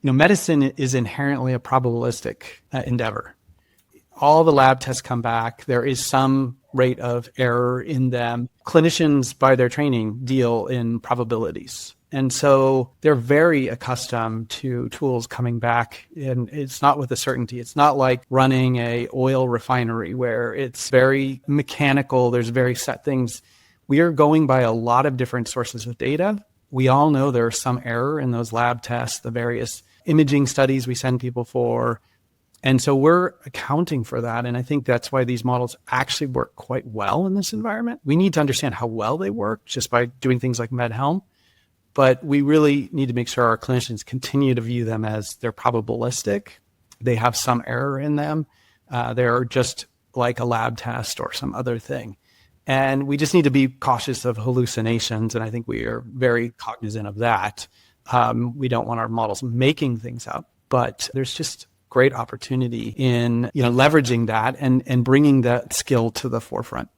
medicine is inherently a probabilistic endeavor. All the lab tests come back. There is some rate of error in them. Clinicians, by their training, deal in probabilities. And so they're very accustomed to tools coming back, and it's not with a certainty. It's not like running a oil refinery where it's very mechanical. There's very set things. We are going by a lot of different sources of data. We all know there's some error in those lab tests, the various imaging studies we send people for. And so we're accounting for that. And I think that's why these models actually work quite well in this environment. We need to understand how well they work just by doing things like MedHELM. But we really need to make sure our clinicians continue to view them as they're probabilistic. They have some error in them. They're just like a lab test or some other thing. And we just need to be cautious of hallucinations. And I think we are very cognizant of that. We don't want our models making things up, but there's just great opportunity in leveraging that and bringing that skill to the forefront.